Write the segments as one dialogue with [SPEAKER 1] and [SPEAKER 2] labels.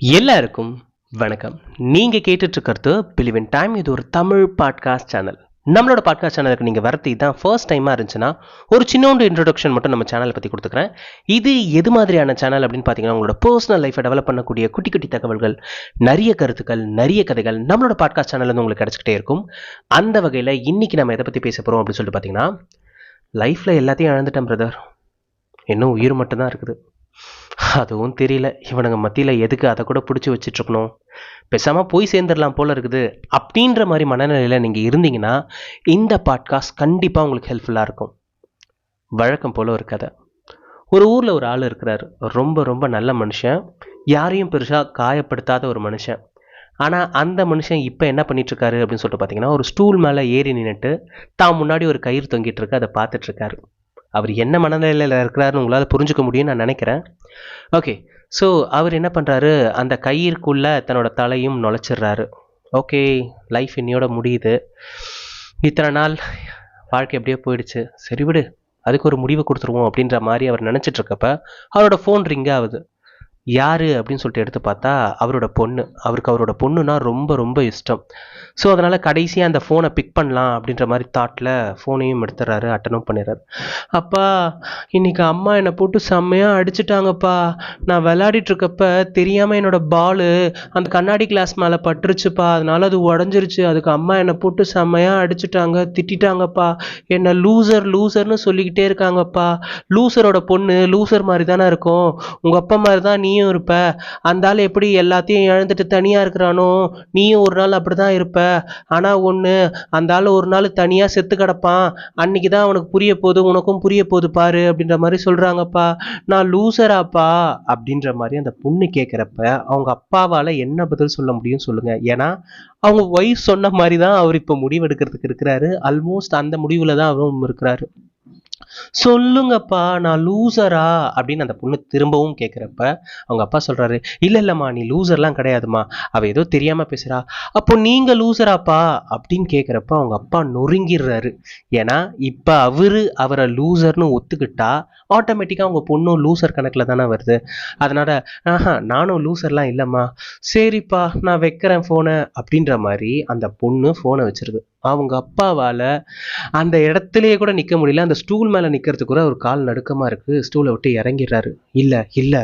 [SPEAKER 1] எல்லாருக்கும் வணக்கம். நீங்க கேட்டுட்டு இருக்கிறது பிலிவ் இன் டைம். இது ஒரு தமிழ் பாட்காஸ்ட் சேனல். நம்மளோட பாட்காஸ்ட் சேனலுக்கு நீங்க வரது இதுதான் ஃபர்ஸ்ட் டைமா இருந்துச்சுன்னா ஒரு சின்னோண்டு இன்ட்ரோடக்ஷன் மட்டும் நம்ம சேனலை பத்தி கொடுத்துக்கிறேன். இது எது மாதிரியான சேனல் அப்படின்னு பார்த்தீங்கன்னா, உங்களோட பர்சனல் லைஃபை டெவலப் பண்ணக்கூடிய குட்டி குட்டி தகவல்கள், நிறைய கருத்துக்கள், நிறைய கதைகள் நம்மளோட பாட்காஸ்ட் சேனல்ல இருந்து உங்களுக்கு கிடைச்சிக்கிட்டே இருக்கும். அந்த வகையில் இன்னைக்கு நம்ம எதை பத்தி பேச போறோம் அப்படின்னு சொல்லிட்டு பார்த்தீங்கன்னா, லைஃப்ல எல்லாத்தையும் இழந்துட்டேன் பிரதர், இன்னும் உயிர் மட்டும்தான் இருக்குது. அதுவும் தெரியல, இவனுங்க மத்தியில் எதுக்கு அதை கூட பிடிச்சி வச்சிட்ருக்கணும், பேசாமல் போய் சேர்ந்துடலாம் போல இருக்குது அப்படின்ற மாதிரி மனநிலையில் நீங்கள் இருந்தீங்கன்னா இந்த பாட்காஸ்ட் கண்டிப்பாக உங்களுக்கு ஹெல்ப்ஃபுல்லாக இருக்கும். வழக்கம் போல் ஒரு கதை. ஒரு ஊரில் ஒரு ஆள் இருக்கிறார். ரொம்ப ரொம்ப நல்ல மனுஷன், யாரையும் பெருசாக காயப்படுத்தாத ஒரு மனுஷன். ஆனால் அந்த மனுஷன் இப்போ என்ன பண்ணிகிட்ருக்காரு அப்படின்னு சொல்லிட்டு பார்த்தீங்கன்னா, ஒரு ஸ்டூல் மேலே ஏறி நின்றுட்டு தான் முன்னாடி ஒரு கயிறு தொங்கிட்டு இருக்கு, அதை பார்த்துட்ருக்காரு. அவர் என்ன மனநிலையில் இருக்கிறாருன்னு உங்களால் புரிஞ்சுக்க முடியும்னு நான் நினைக்கிறேன். ஓகே, ஸோ அவர் என்ன பண்ணுறாரு, அந்த கயிறுக்குள்ளே தன்னோட தலையும் நுழைச்சிட்றாரு. ஓகே, லைஃப் இன்னையோட முடியுது, இத்தனை நாள் வாழ்க்கை எப்படியோ போயிடுச்சு, சரி விடு, அதுக்கு ஒரு முடிவு கொடுத்துருவோம் அப்படின்ற மாதிரி அவர் நினச்சிட்ருக்கப்ப அவரோட ஃபோன் ரிங் ஆகுது. யார் அப்படின்னு சொல்லிட்டு எடுத்து பார்த்தா அவரோட பொண்ணு. அவருக்கு அவரோட பொண்ணுன்னா ரொம்ப ரொம்ப இஷ்டம். ஸோ அதனால் கடைசியாக அந்த ஃபோனை பிக் பண்ணலாம் அப்படின்ற மாதிரி தாட்டில் ஃபோனையும் எடுத்துடுறாரு, அட்டனும் பண்ணிடுறாரு. அப்பா, இன்னைக்கு அம்மா என்னை போட்டு செம்மையாக அடிச்சிட்டாங்கப்பா. நான் விளையாடிட்டுருக்கப்ப தெரியாமல் என்னோடய பாலு அந்த கண்ணாடி கிளாஸ் மேலே பட்டுருச்சுப்பா, அதனால அது உடஞ்சிருச்சு. அதுக்கு அம்மா என்னை போட்டு செம்மையாக அடிச்சிட்டாங்க, திட்டாங்கப்பா. என்னை லூசர் லூசர்னு சொல்லிக்கிட்டே இருக்காங்கப்பா. லூசரோட பொண்ணு லூசர் மாதிரி தானே இருக்கும், உங்கள் அப்பா மாதிரி தான் நீயும் இருப்ப. அந்த ஆள் எப்படி எல்லாத்தையும் இழந்துட்டு தனியாக இருக்கிறானோ, நீயும் ஒரு நாள் அப்படி தான் இருப்ப. ஆனால் ஒன்று, அந்த ஆள் ஒரு நாள் தனியாக செத்து கிடப்பான், அன்னைக்கு தான் அவனுக்கு புரிய போகுது, உனக்கும் புரிய போகுது பாரு அப்படின்ற மாதிரி சொல்கிறாங்கப்பா. நான் லூசராப்பா அப்படின்ற மாதிரி அந்த பொண்ணு கேட்குறப்ப அவங்க அப்பாவால் என்ன பதில் சொல்ல முடியும் சொல்லுங்க? ஏன்னா அவங்க ஒய்ஃப் சொன்ன மாதிரி தான் அவர் இப்போ முடிவெடுக்கிறதுக்கு இருக்கிறாரு. ஆல்மோஸ்ட் அந்த முடிவில் தான் அவரும் இருக்கிறாரு. சொல்லுங்கப்பா, நான் லூசரா அப்படின்னு அந்த பொண்ணு திரும்பவும் கேட்குறப்ப அவங்க அப்பா சொல்றாரு, இல்ல இல்லம்மா, நீ லூசர்லாம் கிடையாதுமா, அவ ஏதோ தெரியாம பேசுறா. அப்போ நீங்க லூசராப்பா அப்படின்னு கேட்குறப்ப அவங்க அப்பா நொறுங்கிடுறாரு. ஏன்னா இப்ப அவரை லூசர்னு ஒத்துக்கிட்டா ஆட்டோமேட்டிக்கா அவங்க பொண்ணும் லூசர் கணக்குல தானே வருது. அதனால நானும் லூசர்லாம் இல்லம்மா, சரிப்பா நான் வைக்கிறேன் போனை அப்படின்ற மாதிரி அந்த பொண்ணு போனை வச்சிருது. அவங்க அப்பாவால அந்த இடத்துலயே கூட நிக்க முடியல. அந்த ஸ்டூல் மேல நிக்கிறதுக்கு கூட ஒரு கால் நடுக்கமா இருக்கு. ஸ்டூலை விட்டு இறங்கிடுறாரு. இல்ல இல்ல,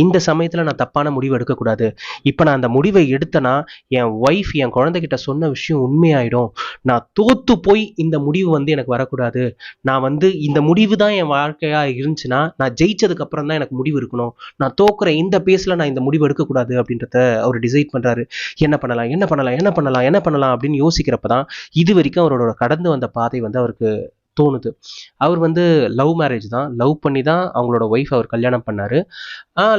[SPEAKER 1] இந்த சமயத்துல நான் தப்பான முடிவு எடுக்கக்கூடாது. இப்ப நான் அந்த முடிவை எடுத்தனா என் ஒய்ஃப் என் குழந்தைகிட்ட சொன்ன விஷயம் உண்மையாயிடும். நான் தோத்து போய் இந்த முடிவு எனக்கு வரக்கூடாது. நான் இந்த முடிவு தான் என் வாழ்க்கையா இருந்துச்சுன்னா, நான் ஜெயிச்சதுக்கு அப்புறம் தான் எனக்கு முடிவு இருக்கணும். நான் தோக்குற இந்த பேஸ்ல நான் இந்த முடிவு எடுக்கக்கூடாது அப்படின்றத அவர் டிசைட் பண்றாரு. என்ன பண்ணலாம் என்ன பண்ணலாம் என்ன பண்ணலாம் என்ன பண்ணலாம் அப்படின்னு யோசிக்கிறப்பதான் இது வரைக்கும் அவரோட கடந்து வந்த பாதை அவருக்கு தோணுது. அவர் லவ் மேரேஜ் தான், லவ் பண்ணி தான் அவங்களோட ஒய்ஃப் அவர் கல்யாணம் பண்ணாரு.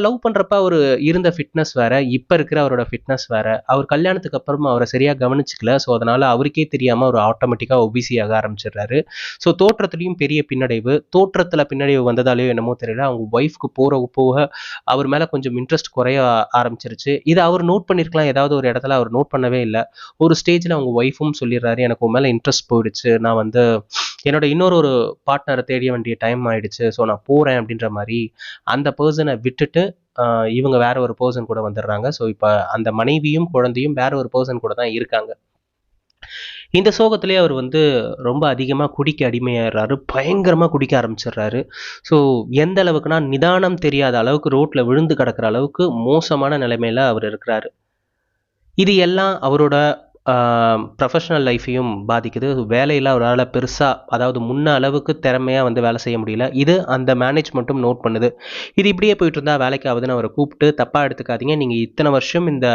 [SPEAKER 1] லவ் பண்றப்ப அவர் இருந்த ஃபிட்னஸ் வேற, இப்ப இருக்கிற அவரோட ஃபிட்னஸ் வேற. அவர் கல்யாணத்துக்கு அப்புறமா அவரை சரியா கவனிச்சுக்கல. ஸோ அதனால அவருக்கே தெரியாம அவர் ஆட்டோமேட்டிக்கா ஒபிசி ஆக ஆரம்பிச்சிடுறாரு. ஸோ தோற்றத்துலையும் பெரிய பின்னடைவு. தோற்றத்துல பின்னடைவு வந்ததாலேயோ என்னமோ தெரியல, அவங்க ஒய்ஃப்க்கு போக அவர் மேல கொஞ்சம் இன்ட்ரெஸ்ட் குறைய ஆரம்பிச்சிருச்சு. இதை அவர் நோட் பண்ணிருக்கலாம், ஏதாவது ஒரு இடத்துல அவர் நோட் பண்ணவே இல்லை. ஒரு ஸ்டேஜ்ல அவங்க ஒய்ஃபும் சொல்லிடுறாரு, எனக்கு உன் மேல இன்ட்ரெஸ்ட் போயிடுச்சு, நான் என்னோட இன்னொரு பார்ட்னரை தேடிய வேண்டிய டைம் ஆயிடுச்சு, ஸோ நான் போறேன் அப்படின்ற மாதிரி அந்த பர்சனை விட்டுட்டு இவங்க வேற ஒரு பர்சன் கூட வந்துடுறாங்க. ஸோ இப்போ அந்த மனைவியும் குழந்தையும் வேற ஒரு பர்சன் கூட தான் இருக்காங்க. இந்த சோகத்திலே அவர் ரொம்ப அதிகமாக குடிக்க அடிமையாடுறாரு, பயங்கரமாக குடிக்க ஆரம்பிச்சிடுறாரு. ஸோ எந்த அளவுக்குனா, நிதானம் தெரியாத அளவுக்கு ரோட்டில் விழுந்து கிடக்கிற அளவுக்கு மோசமான நிலைமையில் அவர் இருக்கிறாரு. இது எல்லாம் அவரோட ப்ரொஃபஷனல் லைஃப்பையும் பாதிக்குது. வேலையில் அவரால் பெருசாக, அதாவது முன்ன அளவுக்கு திறமையாக வேலை செய்ய முடியல. இது அந்த மேனேஜ்மெண்ட்டும் நோட் பண்ணுது. இது இப்படியே போயிட்டு இருந்தால் வேலைக்கு ஆகுதுன்னு அவரை கூப்பிட்டு, தப்பாக எடுத்துக்காதீங்க, நீங்கள் இத்தனை வருஷம் இந்த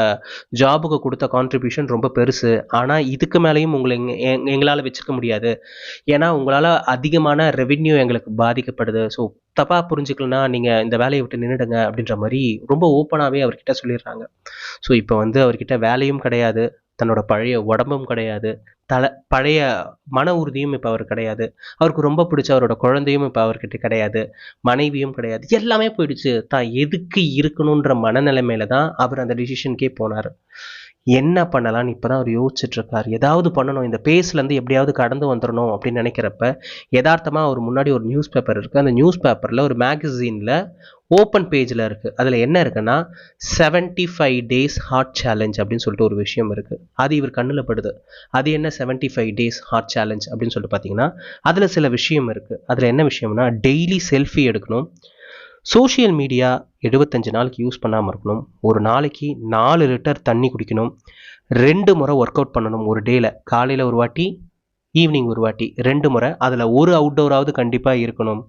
[SPEAKER 1] ஜாபுக்கு கொடுத்த கான்ட்ரிபியூஷன் ரொம்ப பெருசு, ஆனால் இதுக்கு மேலேயும் உங்களை எங்களால் வச்சுக்க முடியாது, ஏன்னா உங்களால் அதிகமான ரெவென்யூ எங்களுக்கு பாதிக்கப்படுது. ஸோ தப்பாக புரிஞ்சுக்கலன்னா நீங்கள் இந்த வேலையை விட்டு நின்றுடுங்க அப்படின்ற மாதிரி ரொம்ப ஓப்பனாகவே அவர்கிட்ட சொல்லிடுறாங்க. ஸோ இப்போ அவர்கிட்ட வேலையும் கிடையாது, தன்னோட பழைய உடம்பும் கிடையாது, பழைய மன உறுதியும் இப்போ அவர் கிடையாது, அவருக்கு ரொம்ப பிடிச்ச அவரோட குழந்தையும் இப்போ அவர்கிட்ட கிடையாது, மனைவியும் கிடையாது, எல்லாமே போயிடுச்சு. தான் எதுக்கு இருக்கணுன்ற மனநிலைமையில தான் அவர் அந்த டிசிஷனுக்கே போனார். என்ன பண்ணலான்னு இப்போ தான் அவர் யோசிச்சுட்ருக்கார். ஏதாவது பண்ணணும், இந்த பேஸ்லேருந்து எப்படியாவது கடந்து வந்துடணும் அப்படின்னு நினைக்கிறப்ப யதார்த்தமாக அவர் முன்னாடி ஒரு நியூஸ் பேப்பர் இருக்குது. அந்த நியூஸ் பேப்பரில் ஒரு மேகசீனில் ஓப்பன் பேஜில் இருக்குது. அதில் என்ன இருக்குன்னா 75 days ஹார்ட் சேலஞ்ச் அப்படின்னு சொல்லிட்டு ஒரு விஷயம் இருக்குது. அது இவர் கண்ணில் படுது. அது என்ன 75 days ஹார்ட் சேலஞ்ச் அப்படின்னு சொல்லிட்டு பார்த்தீங்கன்னா அதில் சில விஷயம் இருக்குது. அதில் என்ன விஷயம்னா டெய்லி செல்ஃபி எடுக்கணும், சோஷியல் மீடியா 75 நாளைக்கு யூஸ் பண்ணாமல் இருக்கணும், ஒரு நாளைக்கு 4 லிட்டர் தண்ணி குடிக்கணும், 2 முறை ஒர்க் அவுட் பண்ணணும் ஒரு டேயில், காலையில் ஒரு வாட்டி ஈவினிங் ஒரு வாட்டி, 2 முறை. அதில் ஒரு அவுட்டோராவது கண்டிப்பாக இருக்கணும்,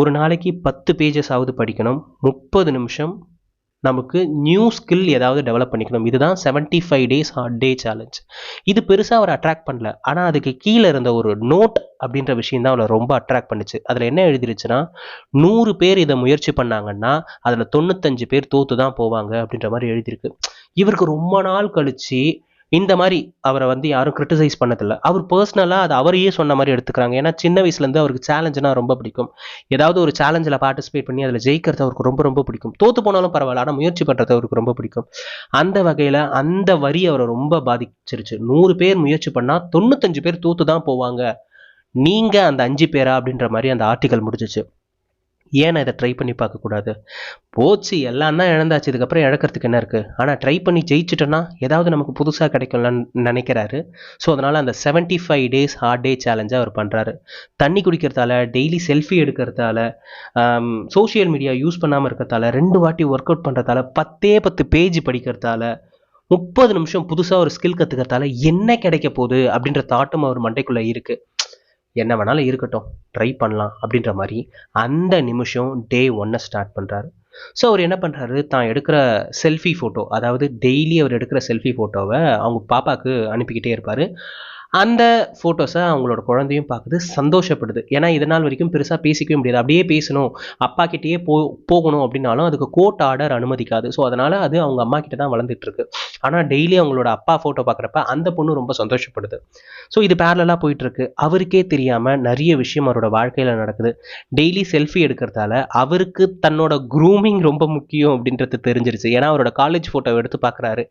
[SPEAKER 1] ஒரு நாளைக்கு 10 பேஜஸ் ஆவது படிக்கணும், 30 நிமிஷம் நமக்கு நியூ ஸ்கில் ஏதாவது டெவலப் பண்ணிக்கணும். இதுதான் 75 days ஹார்ட் டே சேலஞ்ச். இது பெருசாக அவர் அட்ராக்ட் பண்ணல. ஆனால் அதுக்கு கீழே இருந்த ஒரு நோட் அப்படின்ற விஷயம் தான் அவளை ரொம்ப அட்ராக்ட் பண்ணுச்சு. அதில் என்ன எழுதிருச்சுன்னா 100 பேர் இதை முயற்சி பண்ணாங்கன்னா அதில் 95 பேர் தோத்து தான் போவாங்க அப்படின்ற மாதிரி எழுதியிருக்கு. இவருக்கு ரொம்ப நாள் கழிச்சு இந்த மாதிரி அவரை யாரும் கிரிட்டிசைஸ் பண்ணதில்லை. அவர் பர்சனலாக அது அவரையே சொன்ன மாதிரி எடுத்துக்கிறாங்க. ஏன்னா சின்ன வயசுலேருந்து அவருக்கு சேலஞ்சுனா ரொம்ப பிடிக்கும். ஏதாவது ஒரு சேலஞ்சில் பார்ட்டிசிபேட் பண்ணி அதில் ஜெயிக்கிறது அவருக்கு ரொம்ப ரொம்ப பிடிக்கும். தோற்று போனாலும் பரவாயில்ல, ஆனால் முயற்சி பண்ணுறது அவருக்கு ரொம்ப பிடிக்கும். அந்த வகையில் அந்த வரி அவரை ரொம்ப பாதிச்சிருச்சு. 100 பேர் முயற்சி பண்ணால் 95 பேர் தோற்று தான் போவாங்க, நீங்கள் அந்த 5 பேரா அப்படின்ற மாதிரி அந்த ஆர்டிக்கல் முடிஞ்சிச்சு. ஏன் நான் இதை ட்ரை பண்ணி பார்க்கக்கூடாது? போச்சு, எல்லாம் தான் இழந்தாச்சு, இதுக்கப்புறம் இழக்கிறதுக்கு என்ன இருக்குது? ஆனால் ட்ரை பண்ணி ஜெயிச்சிட்டோன்னா ஏதாவது நமக்கு புதுசாக கிடைக்கும்லான்னு நினைக்கிறாரு. ஸோ அதனால் அந்த 75 days ஹார்ட் டே சேலஞ்சை அவர் பண்ணுறாரு. தண்ணி குடிக்கிறதால, டெய்லி செல்ஃபி எடுக்கிறதால, சோஷியல் மீடியா யூஸ் பண்ணாமல் இருக்கிறதால, 2 வாட்டி ஒர்க் அவுட் பண்ணுறதால, 10 பேஜ் படிக்கிறதால, 30 நிமிஷம் புதுசாக ஒரு ஸ்கில் கற்றுக்கிறதால என்ன கிடைக்க போகுது அப்படின்ற தாட்டும் அவர் மண்டைக்குள்ளே இருக்குது. என்ன வேணாலும் இருக்கட்டும், ட்ரை பண்ணலாம் அப்படின்ற மாதிரி அந்த நிமிஷம் டே 1 ஸ்டார்ட் பண்ணுறாரு. ஸோ அவர் என்ன பண்ணுறாரு, தான் எடுக்கிற செல்ஃபி ஃபோட்டோ, அதாவது டெய்லி அவர் எடுக்கிற செல்ஃபி ஃபோட்டோவை அவங்க பாப்பாவுக்கு அனுப்பிக்கிட்டே இருப்பார். அந்த ஃபோட்டோஸை அவங்களோட குழந்தையும் பார்க்குது, சந்தோஷப்படுது. ஏன்னா இதனால் வரைக்கும் பெருசாக பேசிக்கவே முடியாது. அப்படியே பேசணும், அப்பா கிட்டேயே போகணும் அப்படின்னாலும் அதுக்கு கோர்ட் ஆர்டர் அனுமதிக்காது. ஸோ அதனால் அது அவங்க அம்மா கிட்ட தான் வளர்ந்துட்டுருக்கு. ஆனால் டெய்லி அவங்களோட அப்பா ஃபோட்டோ பார்க்குறப்ப அந்த பொண்ணு ரொம்ப சந்தோஷப்படுது. ஸோ இது பேரலாக போயிட்டுருக்கு. அவருக்கே தெரியாமல் நிறைய விஷயம் அவரோட வாழ்க்கையில் நடக்குது. டெய்லி செல்ஃபி எடுக்கிறதால அவருக்கு தன்னோட க்ரூமிங் ரொம்ப முக்கியம் அப்படின்றது தெரிஞ்சிருச்சு. ஏன்னா அவரோட காலேஜ் ஃபோட்டோ எடுத்து பார்க்குறாரு,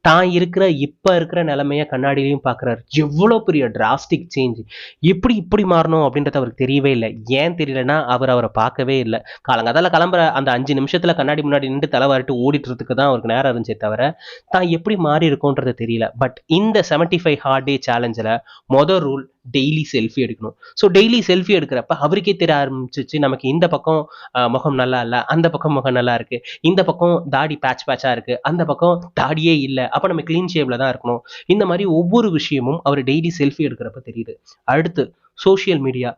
[SPEAKER 1] தான் இப்போ இருக்கிற நிலைமையை கண்ணாடியிலையும் பார்க்குறாரு. எவ்வளோ பெரிய டிராஸ்டிக் சேஞ்ச், இப்படி மாறணும் அப்படின்றது அவருக்கு தெரியவே இல்லை. ஏன் தெரியலன்னா அவரை பார்க்கவே இல்லை. காலங்காத்தால கிளம்புற அந்த 5 நிமிஷத்துல கண்ணாடி முன்னாடி நின்று தலைவாரிட்டு ஓடிட்டுறதுக்கு தான் அவருக்கு நேரம் இருந்துச்சே தவிர தான் எப்படி மாறி இருக்கும்ன்றது தெரியல. பட் இந்த 75 ஹார்ட் டே சேலஞ்சில் மொதல் ரூல் டெய்லி செல்ஃபி எடுக்கணும். ஸோ டெய்லி செல்ஃபி எடுக்கிறப்ப அவருக்கே தெரிய ஆரம்பிச்சிச்சு, நமக்கு இந்த பக்கம் முகம் நல்லா இல்லை, அந்த பக்கம் முகம் நல்லா இருக்கு, இந்த பக்கம் தாடி பேட்சாக இருக்கு, அந்த பக்கம் தாடியே இல்லை, அப்போ நம்ம கிளீன் ஷேப்ல தான் இருக்கணும். இந்த மாதிரி ஒவ்வொரு விஷயமும் அவர் டெய்லி செல்ஃபி எடுக்கிறப்ப தெரியுது. அடுத்து சோஷியல் மீடியா.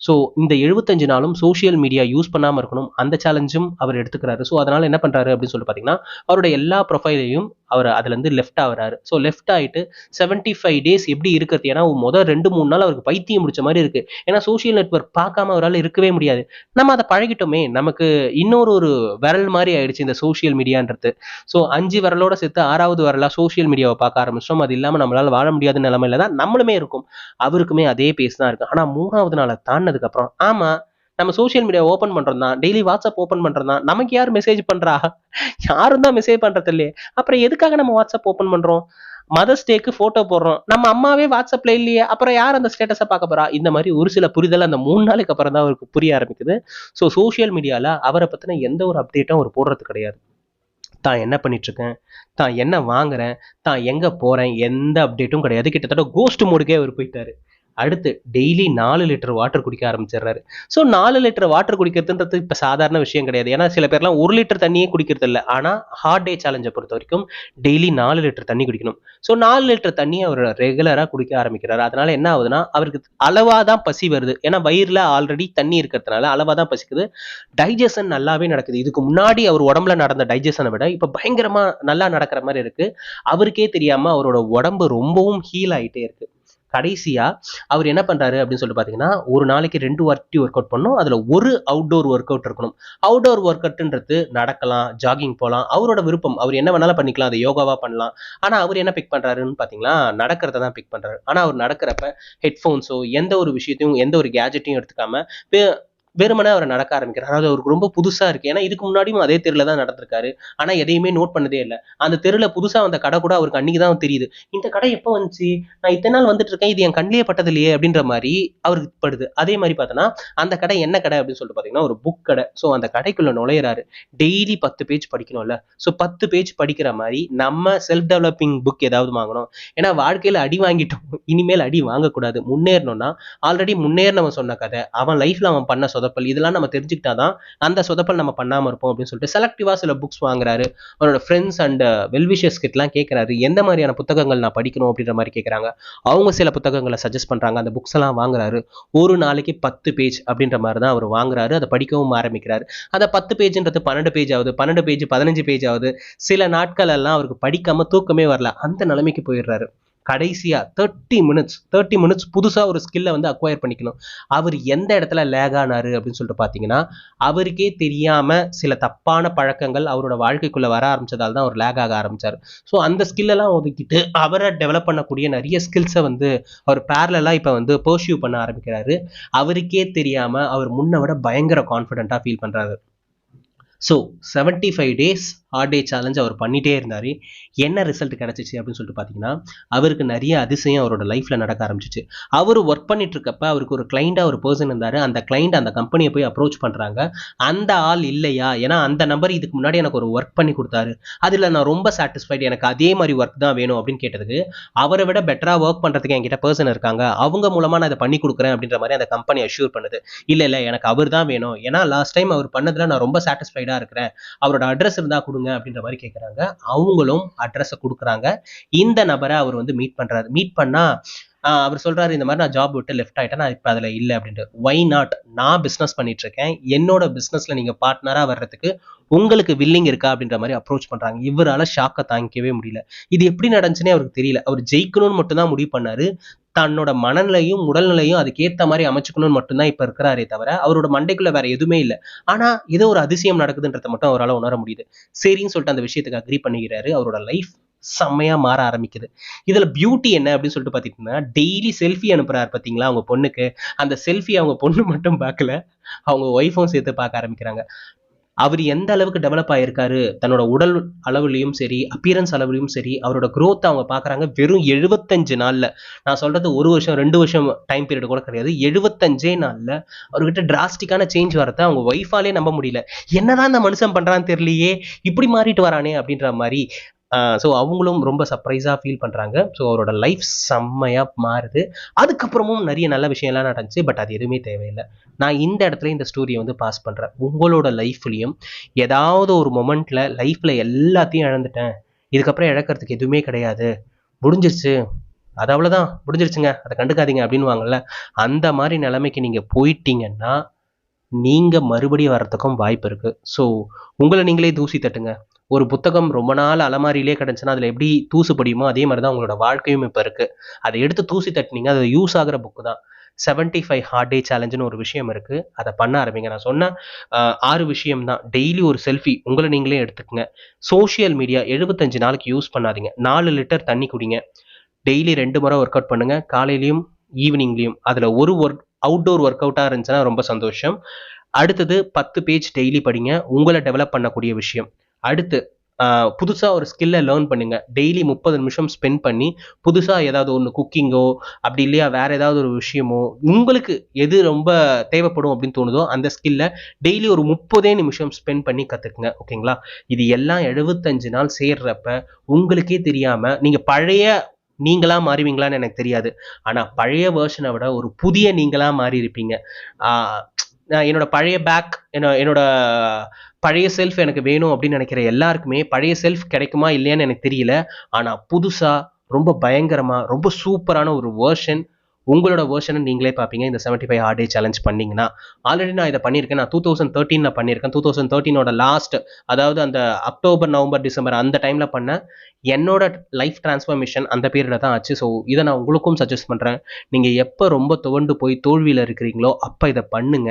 [SPEAKER 1] ஸோ இந்த 75 நாளும் சோஷியல் மீடியா யூஸ் பண்ணாமல் இருக்கணும், அந்த சேலஞ்சும் அவர் எடுத்துக்கிறாரு. ஸோ அதனால் என்ன பண்ணுறாரு அப்படின்னு சொல்லி பார்த்தீங்கன்னா அவரோட எல்லா ப்ரொஃபைலையும் அவர் அதுலேருந்து லெஃப்ட் ஆகிறாரு. ஸோ லெஃப்ட் ஆகிட்டு 75 days எப்படி இருக்கிறது, ஏன்னா முதல் 2-3 நாள் அவருக்கு பைத்தியம் முடிச்ச மாதிரி இருக்குது. ஏன்னா சோஷியல் நெட்வொர்க் பார்க்காம அவரால் இருக்கவே முடியாது. நம்ம அதை பழகிட்டோமே, நமக்கு இன்னொரு விரல் மாதிரி ஆயிடுச்சு இந்த சோஷியல் மீடியான்றது. ஸோ 5 விரலோட சேர்த்து 6வது விரலாக சோஷியல் மீடியாவை பார்க்க ஆரம்பிச்சோம். அது இல்லாமல் நம்மளால் வாழ முடியாத நிலைமையில தான் நம்மளுமே இருக்கும். அவருக்குமே அதே பேஸ் தான் இருக்குது. ஆனால் 3வது நாளை தாண்டினதுக்கப்புறம் ஆமாம், நம்ம சோஷியல் மீடியா ஓப்பன் பண்ணுறோம் தான், டெய்லி வாட்ஸ்அப் ஓப்பன் பண்ணுறோம் தான், நமக்கு யார் மெசேஜ் பண்ணுறா? யாரும் தான் மெசேஜ் பண்ணுறது இல்லையே, அப்புறம் எதுக்காக நம்ம வாட்ஸ்அப் ஓப்பன் பண்ணுறோம்? மதர்ஸ் டேக்கு ஃபோட்டோ போடுறோம், நம்ம அம்மாவே வாட்ஸ்அப்பில் இல்லையே, அப்புறம் யார் அந்த ஸ்டேட்டஸை பார்க்க போகிறா? இந்த மாதிரி ஒரு சில புரிதல் அந்த 3 நாளைக்கு அப்புறம் தான் அவருக்கு புரிய ஆரம்பிக்குது. ஸோ சோஷியல் மீடியாவில் அவரை பற்றின எந்த ஒரு அப்டேட்டும் அவர் போடுறது கிடையாது. தான் என்ன பண்ணிட்டுருக்கேன், தான் என்ன வாங்குறேன், தான் எங்கே போகிறேன், எந்த அப்டேட்டும் கிடையாது. கிட்டத்தட்ட கோஸ்ட் மோடுக்கே அவர் போயிட்டாரு. அடுத்து டெய்லி 4 லிட்டர் வாட்டர் குடிக்க ஆரம்பிச்சிடுறாரு. ஸோ 4 லிட்டர் வாட்டர் குடிக்கிறதுன்றது இப்போ சாதாரண விஷயம் கிடையாது. ஏன்னா சில பேர்லாம் 1 லிட்டர் தண்ணியே குடிக்கிறது இல்லை. ஆனால் ஹார்ட் டே சேலஞ்சை பொறுத்த வரைக்கும் டெய்லி 4 லிட்டர் தண்ணி குடிக்கணும். ஸோ 4 லிட்டர் தண்ணியை அவர் ரெகுலராக குடிக்க ஆரம்பிக்கிறாரு. அதனால என்ன ஆகுதுன்னா அவருக்கு அளவாக தான் பசி வருது. ஏன்னா வயிறில் ஆல்ரெடி தண்ணி இருக்கிறதுனால அளவாக தான் பசிக்குது. டைஜஷன் நல்லாவே நடக்குது. இதுக்கு முன்னாடி அவர் உடம்புல நடந்த டைஜஷனை விட இப்போ பயங்கரமாக நல்லா நடக்கிற மாதிரி இருக்கு. அவருக்கே தெரியாமல் அவரோட உடம்பு ரொம்பவும் ஹீல் ஆகிட்டே இருக்கு. கடைசியா அவர் என்ன பண்றாரு அப்படின்னு சொல்லிட்டு பாத்தீங்கன்னா ஒரு நாளைக்கு 2 வாட்டி ஒர்க் அவுட் பண்ணணும். அதுல ஒரு அவுட்டோர் ஒர்க் அவுட் இருக்கணும். அவுட்டோர் ஒர்க் அவுட்ன்றது நடக்கலாம், ஜாகிங் போகலாம், அவரோட விருப்பம். அவர் என்ன வேணாலும் பண்ணிக்கலாம், அதை யோகாவா பண்ணலாம். ஆனா அவர் என்ன பிக் பண்றாருன்னு பாத்தீங்கன்னா நடக்கிறத தான் பிக் பண்றாரு. ஆனா அவர் நடக்கிறப்ப ஹெட்ஃபோன்ஸோ எந்த ஒரு விஷயத்தையும் எந்த ஒரு கேஜெட்டையும் எடுத்துக்காம வெறுமனே அவர் நடக்க ஆரம்பிக்கிறார். அதாவது அவருக்கு ரொம்ப புதுசா இருக்கு. ஏன்னா இதுக்கு முன்னாடியும் அதே தெருல தான் நடந்திருக்காரு. ஆனா எதையுமே நோட் பண்ணதே இல்ல. அந்த தெருல புதுசா வந்த கடை கூட அவருக்கு அன்னைக்கு தான் தெரியுது. இந்த கடை எப்ப வந்துச்சு? நான் இத்தனை நாள் வந்துட்டு இருக்கேன். இது என் கண்ணிலேயே பட்டது இல்லையே அப்படின்ற மாதிரி அவருக்கு படுது. அதே மாதிரி பார்த்தோன்னா அந்த கடை என்ன கடை அப்படின்னு சொல்லிட்டு பார்த்தீங்கன்னா ஒரு புக் கடை. ஸோ அந்த கடைக்குள்ள நுழையிறாரு. டெய்லி 10 பேஜ் படிக்கணும்ல. ஸோ 10 பேஜ் படிக்கிற மாதிரி நம்ம செல்ஃப் டெவலப்பிங் புக் ஏதாவது வாங்கணும். ஏன்னா வாழ்க்கையில அடி வாங்கிட்டோம், இனிமேல் அடி வாங்கக்கூடாது. முன்னேறணும்னா ஆல்ரெடி முன்னேறினவன் சொன்ன கதை, அவன் லைஃப்ல அவன் பண்ண சொதப்பல், இதெல்லாம் நம்ம தெரிஞ்சுக்கிட்டாதான் அந்த சொதப்பல் நம்ம பண்ணாம இருப்போம் அப்படின்னு சொல்லிட்டு செலக்டிவா சில புக்ஸ் வாங்குறாரு. அவரோட ஃப்ரெண்ட்ஸ் அண்ட் வெல்விஷர்ஸ் கிட்டலாம் கேட்கறாரு, எந்த மாதிரியான புத்தகங்கள் நான் படிக்கணும் அப்படின்ற மாதிரி கேட்கறாங்க. அவங்க சில புத்தகங்களை சஜஸ்ட் பண்றாங்க. அந்த புக்ஸ் எல்லாம் வாங்குறாரு. ஒரு நாளைக்கு 10 பேஜ் அப்படின்ற மாதிரி தான் அவர் வாங்குறாரு. அதை படிக்கவும் ஆரம்பிக்கிறாரு. அந்த 10 பேஜ்ன்றது 12 பேஜ் ஆகுது, 12 பேஜ் 15 பேஜ் ஆகுது. சில நாட்கள் எல்லாம் அவருக்கு படிக்காம தூக்கமே வரல. அந்த நிலைமைக்கு போயிடுறாரு. கடைசியா 30 மினிட்ஸ் புதுசா ஒரு ஸ்கில்லை வந்து அக்வயர் பண்ணிக்கணும். அவர் எந்த இடத்துல லேக் ஆனாரு அப்படின்னு சொல்லிட்டு பாத்தீங்கன்னா, அவருக்கே தெரியாம சில தப்பான பழக்கங்கள் அவரோட வாழ்க்கைக்குள்ள வர ஆரம்பிச்சதால தான் அவர் லேக் ஆக ஆரம்பிச்சாரு. ஸோ அந்த ஸ்கில் எல்லாம் ஒதுக்கிட்டு அவரை டெவலப் பண்ணக்கூடிய நிறைய ஸ்கில்ஸை வந்து அவர் பேரலா இப்ப வந்து பர்சியூ பண்ண ஆரம்பிக்கிறாரு. அவருக்கே தெரியாம அவர் முன்ன விட பயங்கர கான்ஃபிடென்ட்டா ஃபீல் பண்றாரு. So 75 days hard day challenge அவர் பண்ணிட்டே இருந்தார். என்ன ரிசல்ட் கிடச்சிச்சு அப்படின்னு சொல்லிட்டு பார்த்தீங்கன்னா, அவருக்கு நிறைய அதிசயம் அவரோட லைஃப்பில் நடக்க ஆரம்பிச்சிச்சு. அவர் ஒர்க் பண்ணிட்டு இருக்கப்ப அவருக்கு ஒரு கிளைண்டாக ஒரு பர்சன் இருந்தார். அந்த கிளைண்ட் அந்த கம்பெனியை போய் அப்ரோச் பண்ணுறாங்க. அந்த ஆள் இல்லையா, ஏன்னா அந்த நம்பர் இதுக்கு முன்னாடி எனக்கு ஒரு ஒர்க் பண்ணி கொடுத்தாரு, அதில் நான் ரொம்ப சாட்டிஸ்ஃபைடு, எனக்கு அதே மாதிரி ஒர்க் தான் வேணும் அப்படின்னு கேட்டதுக்கு, அவரை விட பெட்டராக ஒர்க் பண்ணுறதுக்கு என்கிட்ட பர்சன் இருக்காங்க, அவங்க மூலமாக நான் இதை பண்ணி கொடுக்குறேன் அப்படின்ற மாதிரி அந்த கம்பெனி அஷ்யூர் பண்ணுது. இல்லை எனக்கு அவர் தான் வேணும், ஏன்னா லாஸ்ட் டைம் அவர் பண்ணதில் நான் ரொம்ப சாட்டிஸ்ஃபைடாக இருக்கிறேன், அவரோட அட்ரஸ் இருந்தா கொடுங்க அப்படின்ற மாதிரி கேட்குறாங்க. அவங்களும் அட்ரஸை கொடுக்குறாங்க. இந்த நபரை அவர் வந்து மீட் பண்றாரு. மீட் பண்ணா அவர் சொல்றாரு, இந்த மாதிரி நான் ஜாப் விட்டு லெஃப்ட் ஆயிட்டேன், நான் இப்போ அதில் இல்லை அப்படின்ட்டு. வை நாட், நான் பிஸ்னஸ் பண்ணிட்டு இருக்கேன், என்னோட பிஸ்னஸ்ல நீங்க பார்ட்னரா வர்றதுக்கு உங்களுக்கு வில்லிங் இருக்கா அப்படின்ற மாதிரி அப்ரோச் பண்றாங்க. இவரால் ஷாக்கை தாங்கிக்கவே முடியல. இது எப்படி நடந்துச்சுன்னே அவருக்கு தெரியல. அவர் ஜெயிக்கணும்னு மட்டும்தான் முடிவு பண்ணாரு. தன்னோட மனநிலையும் உடல்நிலையும் அதுக்கேற்ற மாதிரி அமைச்சுக்கணும்னு மட்டும்தான் இப்ப இருக்கிறாரே தவிர அவரோட மண்டைக்குள்ள வேற எதுவுமே இல்லை. ஆனா ஏதோ ஒரு அதிசயம் நடக்குதுன்றதை மட்டும் அவரால் உணர முடியுது. சரின்னு சொல்லிட்டு அந்த விஷயத்துக்கு அக்ரி பண்ணிக்கிறாரு. அவரோட லைஃப் செம்மையா மாற ஆரம்பிக்குது. இதுல பியூட்டி என்ன அப்படின்னு சொல்லிட்டு பாத்தீங்கன்னா, டெய்லி செல்ஃபி அனுப்புறாரு பாத்தீங்களா அவங்க பொண்ணுக்கு. அந்த செல்ஃபி அவங்க பொண்ணு மட்டும் பார்க்கல, அவங்க ஒய்ஃபும் சேர்த்து பார்க்க ஆரம்பிக்கிறாங்க. அவர் எந்த அளவுக்கு டெவலப் ஆயிருக்காரு, தன்னோட உடல் அளவுலையும் சரி, அப்பியரன்ஸ் அளவுலையும் சரி, அவரோட growth அவங்க பார்க்குறாங்க. வெறும் 75 நாள்ல, நான் சொல்றது 1 வருஷம் 2 வருஷம் டைம் பீரியட் கூட கிடையாது, 75 நாள்ல அவர்கிட்ட டிராஸ்டிக்கான சேஞ்ச் வரத அவங்க ஒய்ஃபாலே நம்ப முடியல. என்னதான் இந்த மனுஷன் பண்றான்னு தெரியலையே, இப்படி மாறிட்டு வரானே அப்படின்ற மாதிரி. ஸோ அவங்களும் ரொம்ப சர்ப்ரைஸாக ஃபீல் பண்ணுறாங்க. ஸோ அவரோட லைஃப் செம்மையாக மாறுது. அதுக்கப்புறமும் நிறைய நல்ல விஷயம்லாம் நடந்துச்சு. பட் அது எதுவுமே தேவையில்லை. நான் இந்த இடத்துல இந்த ஸ்டோரியை வந்து பாஸ் பண்ணுறேன். உங்களோட லைஃப்லையும் ஏதாவது ஒரு மொமெண்ட்டில் லைஃப்பில் எல்லாத்தையும் இழந்துட்டேன், இதுக்கப்புறம் இழக்கிறதுக்கு எதுவுமே கிடையாது, முடிஞ்சிருச்சு, அது அவ்வளோதான், முடிஞ்சிருச்சுங்க, அதை கண்டுக்காதீங்க அப்படின்னு வாங்கல்ல, அந்த மாதிரி நிலைமைக்கு நீங்கள் போயிட்டீங்கன்னா நீங்கள் மறுபடியும் வர்றதுக்கும் வாய்ப்பு இருக்குது. ஸோ உங்களை நீங்களே தூசி தட்டுங்க. ஒரு புத்தகம் ரொம்ப நாள் அலமாரியிலே கிடந்துச்சுன்னா அதில் எப்படி தூசு படியுமோ அதே மாதிரி தான் உங்களோட வாழ்க்கையும் இப்போ இருக்குது. அதை எடுத்து தூசி தட்டினீங்க, அது யூஸ் ஆகிற புக்கு தான். 75 ஹார்ட் டே சேலஞ்சுன்னு ஒரு விஷயம் இருக்குது, அதை பண்ண ஆரம்பிங்க. நான் சொன்ன 6 விஷயம் தான். டெய்லி ஒரு செல்ஃபி உங்களை நீங்களே எடுத்துக்கங்க. சோஷியல் மீடியா 75 நாளைக்கு யூஸ் பண்ணாதீங்க. 4 லிட்டர் தண்ணி குடிங்க. டெய்லி 2 முறை ஒர்க் அவுட் பண்ணுங்க, காலையிலையும் ஈவினிங்லையும். அதில் ஒரு அவுட்டோர் ஒர்க் அவுட்டாக இருந்துச்சுன்னா ரொம்ப சந்தோஷம். அடுத்தது 10 பேஜ் டெய்லி படிங்க, உங்களை டெவலப் பண்ணக்கூடிய விஷயம். அடுத்து புதுசாக ஒரு ஸ்கில்லை லேர்ன் பண்ணுங்க. டெய்லி 30 நிமிஷம் ஸ்பெண்ட் பண்ணி புதுசாக ஏதாவது ஒன்று, குக்கிங்கோ அப்படி இல்லையா வேற ஏதாவது ஒரு விஷயமோ, உங்களுக்கு எது ரொம்ப தேவைப்படும் அப்படின்னு தோணுதோ அந்த ஸ்கில்லை டெய்லி ஒரு 30 நிமிஷம் ஸ்பெண்ட் பண்ணி கற்றுக்குங்க. ஓகேங்களா? இது எல்லாம் 75 நாள் சேர்றப்ப உங்களுக்கே தெரியாமல் நீங்கள் பழைய நீங்களா மாறுவீங்களான்னு எனக்கு தெரியாது, ஆனால் பழைய வேர்ஷனை விட ஒரு புதிய நீங்களா மாறி இருப்பீங்க. என்னோட பழைய பேக், என்னோட பழைய செல்ஃப் எனக்கு வேணும் அப்படின்னு நினைக்கிற எல்லாருக்குமே பழைய செல்ஃப் கிடைக்குமா இல்லையான்னு எனக்கு தெரியல. ஆனால் புதுசாக ரொம்ப பயங்கரமாக ரொம்ப சூப்பரான ஒரு வேர்ஷன், உங்களோட வேர்ஷனை நீங்களே பார்ப்பீங்க இந்த 75 ஹார்ட் டே சேலஞ்ச் பண்ணிங்கன்னா. ஆல்ரெடி நான் இதை பண்ணியிருக்கேன். நான் 2013 பண்ணியிருக்கேன். 2013 லாஸ்ட், அதாவது அந்த அக்டோபர் நவம்பர் டிசம்பர் அந்த டைமில் பண்ண என்னோட லைஃப் டிரான்ஸ்ஃபர்மேஷன் அந்த பீரியடில் தான் ஆச்சு. ஸோ இதை நான் உங்களுக்கும் சஜஸ்ட் பண்ணுறேன். நீங்கள் எப்போ ரொம்ப துவண்டு போய் தோல்வியில் இருக்கிறீங்களோ அப்போ இதை பண்ணுங்க.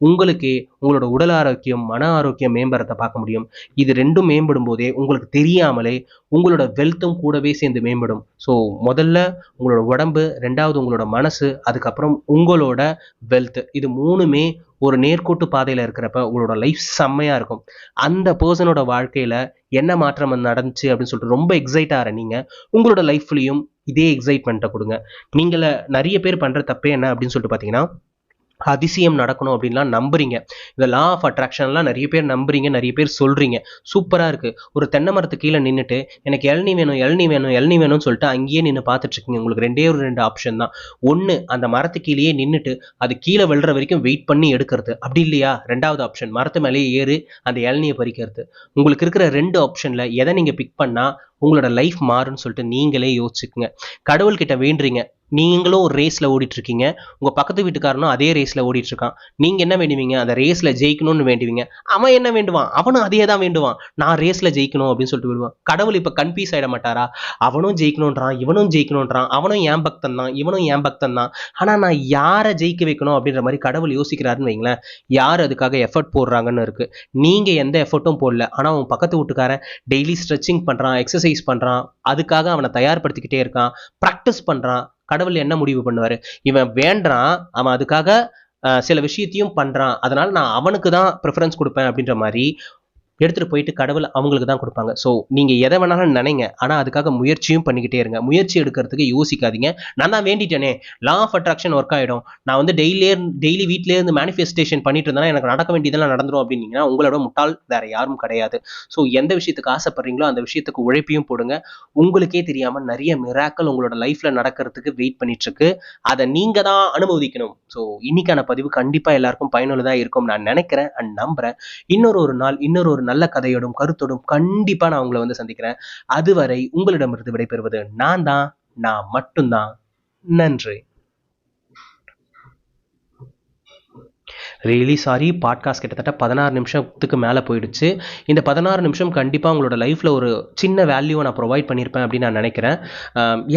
[SPEAKER 1] உங்களுக்கு உங்களோட உடல் ஆரோக்கியம், மன ஆரோக்கியம் மேம்படுறத பார்க்க முடியும். இது ரெண்டும் மேம்படும் போதே உங்களுக்கு தெரியாமலே உங்களோட வெல்த்தும் கூடவே சேர்ந்து மேம்படும். ஸோ முதல்ல உங்களோட உடம்பு, ரெண்டாவது உங்களோட மனசு, அதுக்கப்புறம் உங்களோட வெல்த், இது மூணுமே ஒரு நேர்கோட்டு பாதையில் இருக்கிறப்ப உங்களோட லைஃப் செம்மையாக இருக்கும். அந்த பர்சனோட வாழ்க்கையில் என்ன மாற்றம் நடந்துச்சு அப்படின்னு சொல்லிட்டு ரொம்ப எக்ஸைட் ஆகிற நீங்கள் உங்களோட லைஃப்லையும் இதே எக்ஸைட்மெண்ட்டை கொடுங்க. நீங்கள நிறைய பேர் பண்ணுற தப்பே என்ன அப்படின்னு சொல்லிட்டு பார்த்தீங்கன்னா, அதிசயம் நடக்கணும் அப்படின்லாம் நம்புறீங்க. இந்த லா ஆஃப் அட்ராக்ஷன்லாம் நிறைய பேர் நம்புறீங்க, நிறைய பேர் சொல்றீங்க. சூப்பரா இருக்கு. ஒரு தென்னை மரத்து கீழே நின்றுட்டு எனக்கு இளநீ வேணும் இளநீ வேணும் இளநீ வேணும்னு சொல்லிட்டு அங்கேயே நின்று பார்த்துட்டு இருக்கீங்க. உங்களுக்கு ரெண்டே ஒரு 2 ஆப்ஷன் தான். ஒன்று, அந்த மரத்து கீழேயே நின்றுட்டு அது கீழே விழுற வரைக்கும் வெயிட் பண்ணி எடுக்கிறது. அப்படி இல்லையா, ரெண்டாவது ஆப்ஷன் மரத்து மேலேயே ஏறி அந்த இளநியை பறிக்கிறது. உங்களுக்கு இருக்கிற 2 ஆப்ஷன்ல எதை நீங்க பிக் பண்ணா உங்களோட லைஃப் மாறும்னு சொல்லிட்டு நீங்களே யோசிச்சுக்குங்க. கடவுள்கிட்ட வேண்டுறீங்க, நீங்களும் ஒரு ரேஸ்ல ஓடிட்டு இருக்கீங்க, உங்க பக்கத்து வீட்டுக்காரனும் அதே ரேஸ்ல ஓடிட்டு இருக்கான். நீங்க என்ன வேண்டுவீங்க, அந்த ரேஸ்ல ஜெயிக்கணும்னு வேண்டுவீங்க. அவன் என்ன வேண்டுவான், அவனும் அதே தான் வேண்டுவான், நான் ரேஸ்ல ஜெயிக்கணும் அப்படின்னு சொல்லிட்டு விடுவான். கடவுள் இப்ப கன்ஃபியூஸ் ஆயிட மாட்டாரா, அவனும் ஜெயிக்கணும்ன்றான் இவனும் ஜெயிக்கணும்ன்றான், அவனும் ஏன் பக்தன் தான் இவனும் ஏன் பக்தன் தான், ஆனா நான் யாரை ஜெயிக்க வைக்கணும் அப்படின்ற மாதிரி கடவுள் யோசிக்கிறாருன்னு வைங்களேன். யார் அதுக்காக எஃபர்ட் போடுறாங்கன்னு இருக்கு. நீங்க எந்த எஃபர்ட்டும் போடல, ஆனா உன் பக்கத்து வீட்டுக்காரன் டெய்லி ஸ்ட்ரெச்சிங் பண்றான், எக்ஸசைஸ் பண்றான், அதுக்காக அவனை தயார்படுத்திக்கிட்டே இருக்கான், ப்ராக்டிஸ் பண்றான். கடவுள் என்ன முடிவு பண்ணுவாரு, இவன் வேண்டான், அவன் அதுக்காக சில விஷயத்தையும் பண்றான், அதனால நான் அவனுக்கு தான் ப்ரிஃபரன்ஸ் கொடுப்பேன் அப்படின்ற மாதிரி எடுத்துட்டு போயிட்டு கடவுள் அவங்களுக்கு தான் கொடுப்பாங்க. ஸோ நீங்க எதை வேணாலும் நினைங்க, ஆனா அதுக்காக முயற்சியும் பண்ணிக்கிட்டே இருங்க. முயற்சி எடுக்கிறதுக்கு யோசிக்காதீங்க. நான் தான் வேண்டிட்டேனே, லா ஆஃப் அட்ராக்ஷன் ஒர்க் ஆயிடும், நான் வந்து டெய்லி வீட்டிலே இருந்து மேனிஃபெஸ்டேஷன் பண்ணிட்டு இருந்தா எனக்கு நடக்க வேண்டியதெல்லாம் நடந்துரும் அப்படின்னீங்கன்னா உங்களோட முட்டாள் வேற யாரும் கிடையாது. ஸோ எந்த விஷயத்துக்கு ஆசைப்படுறீங்களோ அந்த விஷயத்துக்கு உழைப்பையும் போடுங்க. உங்களுக்கே தெரியாம நிறைய மிராக்கள் உங்களோட லைஃப்ல நடக்கிறதுக்கு வெயிட் பண்ணிட்டு இருக்கு. அதை நீங்க தான் அனுபவிக்கணும். ஸோ இன்னைக்கான பதிவு கண்டிப்பா எல்லாருக்கும் பயனுள்ளதா இருக்கும் நான் நினைக்கிறேன் அண்ட் நம்புறேன். இன்னொரு நாள் இன்னொரு நல்ல கதையோடும் கருத்தோடும் கண்டிப்பா நான் உங்களை வந்து சந்திக்கிறேன். அதுவரை உங்களிடமிருந்து விடைபெறுவது நான் மட்டும்தான். நன்றி. ரியலி சாரி, பாட்காஸ்ட் கிட்டத்தட்ட 16 நிமிஷத்துக்கு மேலே போயிடுச்சு. இந்த 16 நிமிஷம் கண்டிப்பாக உங்களோட லைஃப்பில் ஒரு சின்ன வேல்யூவை நான் ப்ரொவைட் பண்ணியிருப்பேன் அப்படின்னு நான் நினைக்கிறேன்.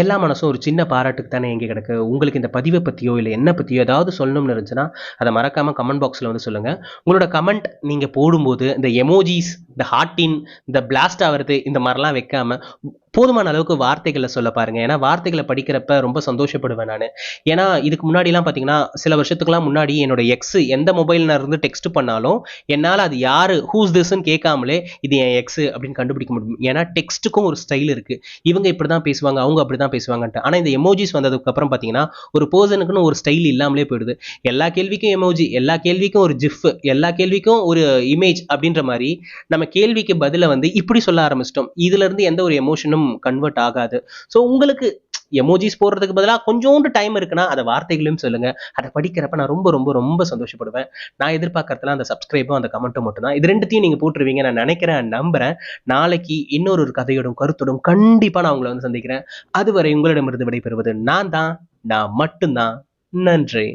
[SPEAKER 1] எல்லா மனசும் ஒரு சின்ன பாராட்டுக்கு தானே எங்கே கிடக்கு. உங்களுக்கு இந்த பதிவை பற்றியோ இல்லை என்ன பற்றியோ ஏதாவது சொல்லணும்னு இருந்துச்சுன்னா அதை மறக்காமல் கமெண்ட் பாக்ஸில் வந்து சொல்லுங்கள். உங்களோட கமெண்ட் நீங்கள் போடும்போது இந்த எமோஜிஸ், இந்த ஹார்ட்டின், இந்த பிளாஸ்ட் ஆகிறது, இந்த மாதிரிலாம் வைக்காமல் போதுமான அளவுக்கு வார்த்தைகளை சொல்ல பாருங்க. ஏன்னா வார்த்தைகளை படிக்கிறப்ப ரொம்ப சந்தோஷப்படுவேன் நான். ஏன்னா இதுக்கு முன்னாடிலாம் பார்த்தீங்கன்னா, சில வருஷத்துக்குலாம் முன்னாடி என்னோட எக்ஸ் எந்த மொபைல்ல இருந்து டெக்ஸ்ட் பண்ணாலும் என்னால் அது யாரு ஹூஸ் திஸ்ன்னு கேட்காமலே இது என் எக்ஸ் அப்படின்னு கண்டுபிடிக்க முடியும். ஏன்னா டெக்ஸ்ட்டுக்கும் ஒரு ஸ்டைல் இருக்கு. இவங்க இப்படி தான் பேசுவாங்க, அவங்க அப்படி தான் பேசுவாங்கன்ட்டு. ஆனால் இந்த எமோஜிஸ் வந்ததுக்கு அப்புறம் பார்த்தீங்கன்னா ஒரு பர்சனுக்குன்னு ஒரு ஸ்டைல் இல்லாமலே போயிடுது. எல்லா கேள்விக்கும் எமோஜி, எல்லா கேள்விக்கும் ஒரு ஜிஃப், எல்லா கேள்விக்கும் ஒரு இமேஜ் அப்படின்ற மாதிரி நம்ம கேள்விக்கு பதில வந்து இப்படி சொல்ல ஆரம்பிச்சிட்டோம். இதுல இருந்து எந்த ஒரு எமோஷனும் கன்வெர்ட் ஆகாது. ஸோ உங்களுக்கு எமோஜிஸ் போடுறதுக்கு பதிலாக கொஞ்சோண்டு டைம் இருக்குன்னா அதை வார்த்தைகளையும் சொல்லுங்க. அதை படிக்கிறப்ப நான் ரொம்ப ரொம்ப ரொம்ப சந்தோஷப்படுவேன். நான் எதிர்பார்க்கறதுலாம் அந்த சப்ஸ்கிரைபும் அந்த கமெண்ட்டும் மட்டும் தான். இது ரெண்டுத்தையும் நீங்க போட்டுருவீங்க நான் நினைக்கிறேன், நம்புறேன். நாளைக்கு இன்னொரு கதையோடும் கருத்தோடும் கண்டிப்பா நான் உங்களை வந்து சந்திக்கிறேன். அதுவரை உங்களிடமிருந்து விடைபெறுவது நான் மட்டும்தான். நன்றி.